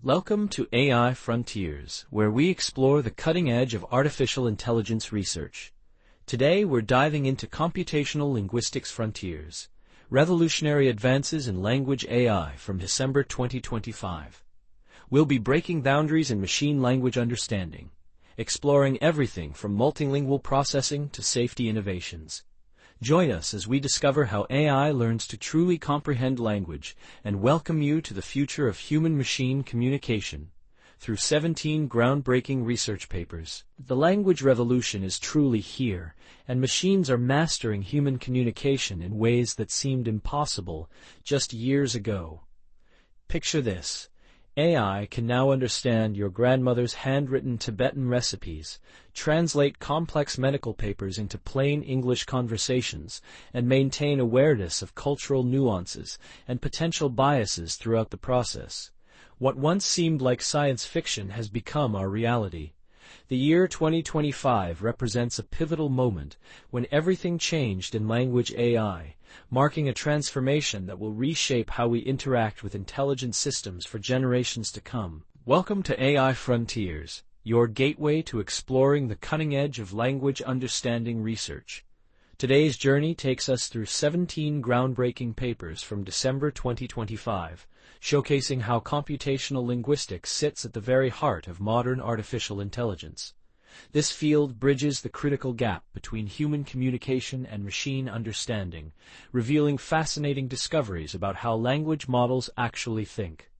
Welcome to AI Frontiers, where we explore the cutting edge of artificial intelligence research. Today we're diving into computational linguistics frontiers, revolutionary advances in language AI from December 2025. We'll be breaking boundaries in machine language understanding, exploring everything from multilingual processing to safety innovations. Join us as we discover how AI learns to truly comprehend language and welcome you to the future of human-machine communication through 17 groundbreaking research papers. The language revolution is truly here, and machines are mastering human communication in ways that seemed impossible just years ago. Picture this. AI can now understand your grandmother's handwritten Tibetan recipes, translate complex medical papers into plain English conversations, and maintain awareness of cultural nuances and potential biases throughout the process. What once seemed like science fiction has become our reality. The year 2025 represents a pivotal moment when everything changed in language AI, marking a transformation that will reshape how we interact with intelligent systems for generations to come. Welcome to AI Frontiers, your gateway to exploring the cutting edge of language understanding research. Today's journey takes us through 17 groundbreaking papers from December 2025, showcasing how computational linguistics sits at the very heart of modern artificial intelligence. This field bridges the critical gap between human communication and machine understanding, revealing fascinating discoveries about how language models actually think.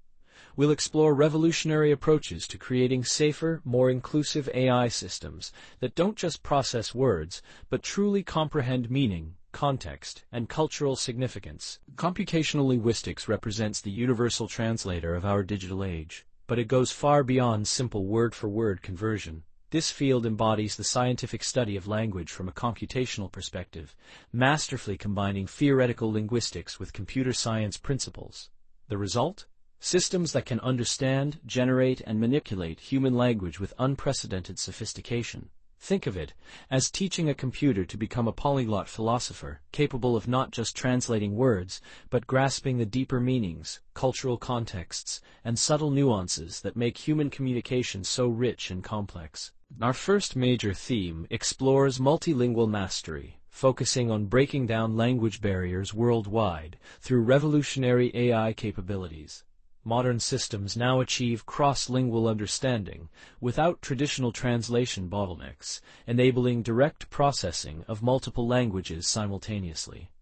We'll explore revolutionary approaches to creating safer, more inclusive AI systems that don't just process words, but truly comprehend meaning, context, and cultural significance. Computational linguistics represents the universal translator of our digital age, but it goes far beyond simple word-for-word conversion. This field embodies the scientific study of language from a computational perspective, masterfully combining theoretical linguistics with computer science principles. The result? Systems that can understand, generate, and manipulate human language with unprecedented sophistication. Think of it as teaching a computer to become a polyglot philosopher, capable of not just translating words, but grasping the deeper meanings, cultural contexts, and subtle nuances that make human communication so rich and complex. Our first major theme explores multilingual mastery, focusing on breaking down language barriers worldwide through revolutionary AI capabilities. Modern systems now achieve cross-lingual understanding without traditional translation bottlenecks, enabling direct processing of multiple languages simultaneously.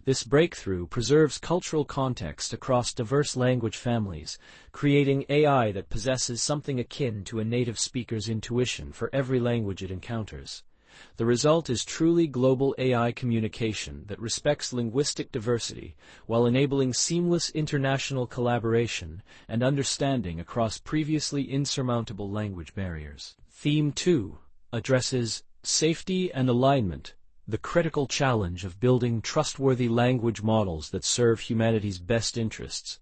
This breakthrough preserves cultural context across diverse language families, creating AI that possesses something akin to a native speaker's intuition for every language it encounters. The result is truly global AI communication that respects linguistic diversity while enabling seamless international collaboration and understanding across previously insurmountable language barriers. Theme 2 addresses safety and alignment, the critical challenge of building trustworthy language models that serve humanity's best interests.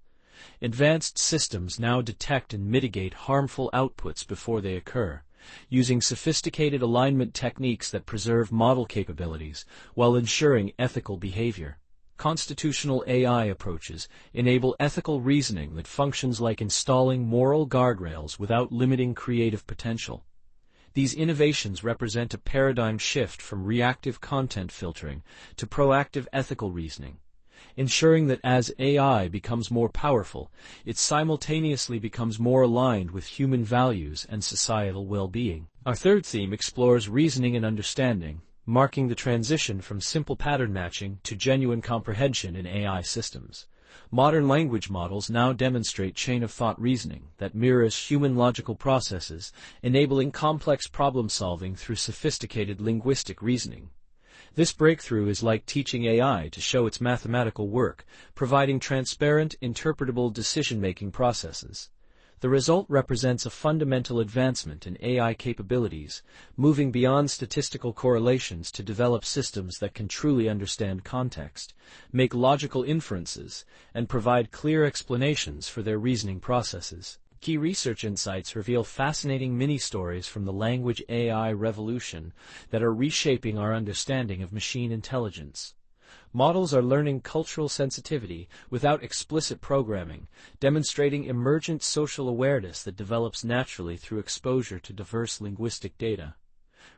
Advanced systems now detect and mitigate harmful outputs before they occur, using sophisticated alignment techniques that preserve model capabilities while ensuring ethical behavior. Constitutional AI approaches enable ethical reasoning that functions like installing moral guardrails without limiting creative potential. These innovations represent a paradigm shift from reactive content filtering to proactive ethical reasoning, ensuring that as AI becomes more powerful, it simultaneously becomes more aligned with human values and societal well-being. Our third theme explores reasoning and understanding, marking the transition from simple pattern matching to genuine comprehension in AI systems. Modern language models now demonstrate chain-of-thought reasoning that mirrors human logical processes, enabling complex problem-solving through sophisticated linguistic reasoning. This breakthrough is like teaching AI to show its mathematical work, providing transparent, interpretable decision-making processes. The result represents a fundamental advancement in AI capabilities, moving beyond statistical correlations to develop systems that can truly understand context, make logical inferences, and provide clear explanations for their reasoning processes. Key research insights reveal fascinating mini-stories from the language AI revolution that are reshaping our understanding of machine intelligence. Models are learning cultural sensitivity without explicit programming, demonstrating emergent social awareness that develops naturally through exposure to diverse linguistic data.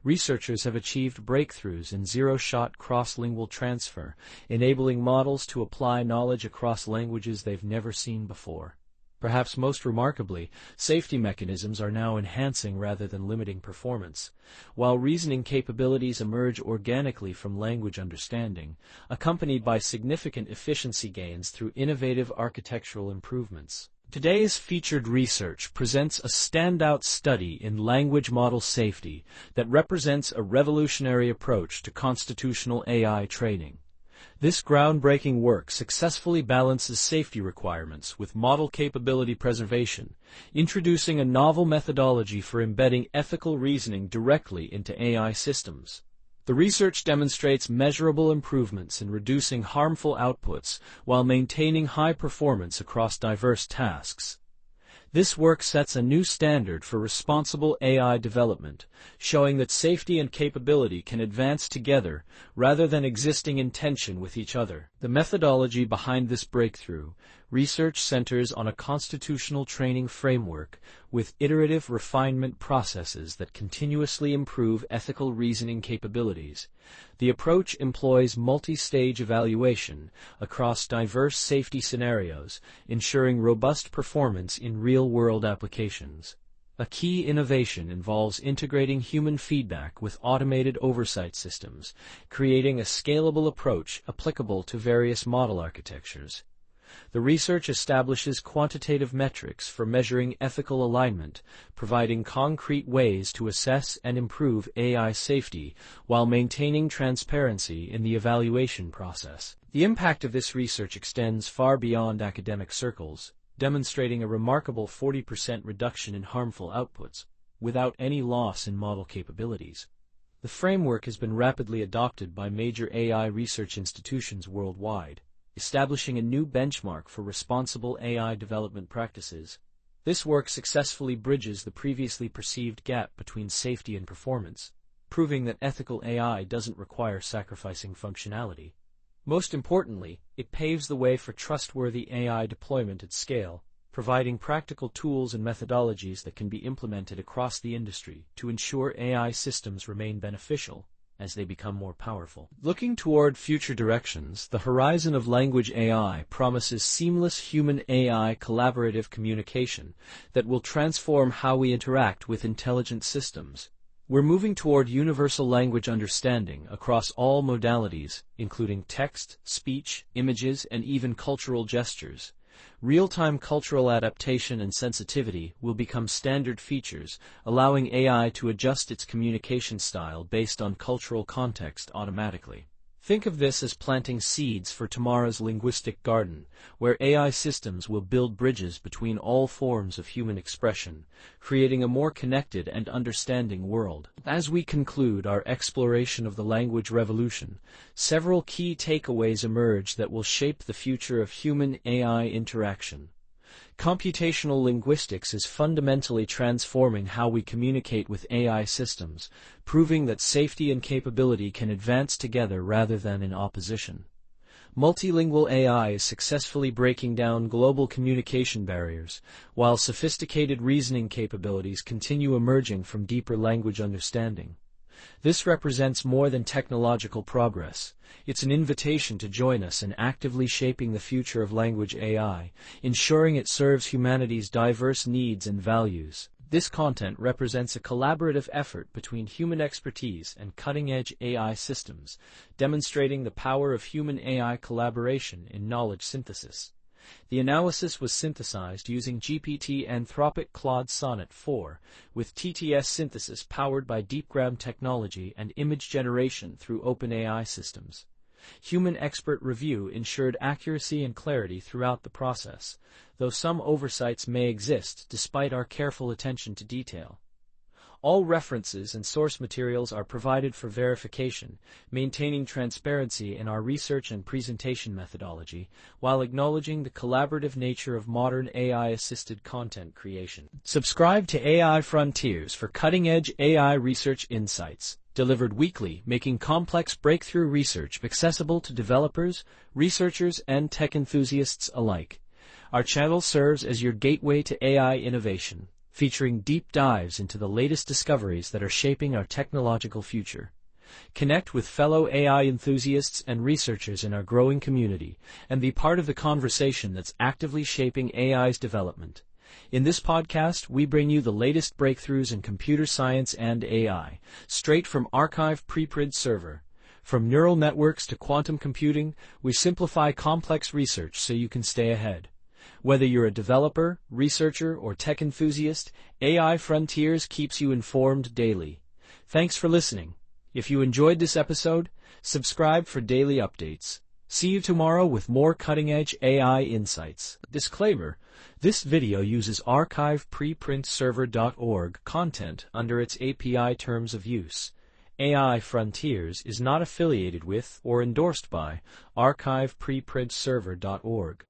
Researchers have achieved breakthroughs in zero-shot cross-lingual transfer, enabling models to apply knowledge across languages they've never seen before. Perhaps most remarkably, safety mechanisms are now enhancing rather than limiting performance, while reasoning capabilities emerge organically from language understanding, accompanied by significant efficiency gains through innovative architectural improvements. Today's featured research presents a standout study in language model safety that represents a revolutionary approach to constitutional AI training. This groundbreaking work successfully balances safety requirements with model capability preservation, introducing a novel methodology for embedding ethical reasoning directly into AI systems. The research demonstrates measurable improvements in reducing harmful outputs while maintaining high performance across diverse tasks. This work sets a new standard for responsible AI development, showing that safety and capability can advance together rather than existing in tension with each other. The methodology behind this breakthrough research centers on a constitutional training framework with iterative refinement processes that continuously improve ethical reasoning capabilities. The approach employs multi-stage evaluation across diverse safety scenarios, ensuring robust performance in real-world applications. A key innovation involves integrating human feedback with automated oversight systems, creating a scalable approach applicable to various model architectures. The research establishes quantitative metrics for measuring ethical alignment, providing concrete ways to assess and improve AI safety while maintaining transparency in the evaluation process. The impact of this research extends far beyond academic circles, demonstrating a remarkable 40% reduction in harmful outputs, without any loss in model capabilities. The framework has been rapidly adopted by major AI research institutions worldwide, establishing a new benchmark for responsible AI development practices. This work successfully bridges the previously perceived gap between safety and performance, proving that ethical AI doesn't require sacrificing functionality. Most importantly, it paves the way for trustworthy AI deployment at scale, providing practical tools and methodologies that can be implemented across the industry to ensure AI systems remain beneficial as they become more powerful. Looking toward future directions, the horizon of language AI promises seamless human-AI collaborative communication that will transform how we interact with intelligent systems. We're moving toward universal language understanding across all modalities, including text, speech, images, and even cultural gestures. Real-time cultural adaptation and sensitivity will become standard features, allowing AI to adjust its communication style based on cultural context automatically. Think of this as planting seeds for tomorrow's linguistic garden, where AI systems will build bridges between all forms of human expression, creating a more connected and understanding world. As we conclude our exploration of the language revolution, several key takeaways emerge that will shape the future of human-AI interaction. Computational linguistics is fundamentally transforming how we communicate with AI systems, proving that safety and capability can advance together rather than in opposition. Multilingual AI is successfully breaking down global communication barriers, while sophisticated reasoning capabilities continue emerging from deeper language understanding. This represents more than technological progress. It's an invitation to join us in actively shaping the future of language AI, ensuring it serves humanity's diverse needs and values. This content represents a collaborative effort between human expertise and cutting-edge AI systems, demonstrating the power of human-AI collaboration in knowledge synthesis. The analysis was synthesized using GPT Anthropic Claude Sonnet 4, with TTS synthesis powered by DeepGram technology and image generation through OpenAI systems. Human expert review ensured accuracy and clarity throughout the process, though some oversights may exist despite our careful attention to detail. All references and source materials are provided for verification, maintaining transparency in our research and presentation methodology, while acknowledging the collaborative nature of modern AI-assisted content creation. Subscribe to AI Frontiers for cutting-edge AI research insights. delivered weekly, making complex breakthrough research accessible to developers, researchers, and tech enthusiasts alike. Our channel serves as your gateway to AI innovation, featuring deep dives into the latest discoveries that are shaping our technological future. Connect with fellow AI enthusiasts and researchers in our growing community, and be part of the conversation that's actively shaping AI's development. In this podcast, we bring you the latest breakthroughs in computer science and AI, straight from archive preprint server. From neural networks to quantum computing, we simplify complex research so you can stay ahead. Whether you're a developer, researcher, or tech enthusiast, AI Frontiers keeps you informed daily. Thanks for listening. If you enjoyed this episode, subscribe for daily updates. See you tomorrow with more cutting-edge AI insights. Disclaimer: this video uses archive-preprintserver.org content under its API terms of use. AI Frontiers is not affiliated with or endorsed by archive-preprintserver.org.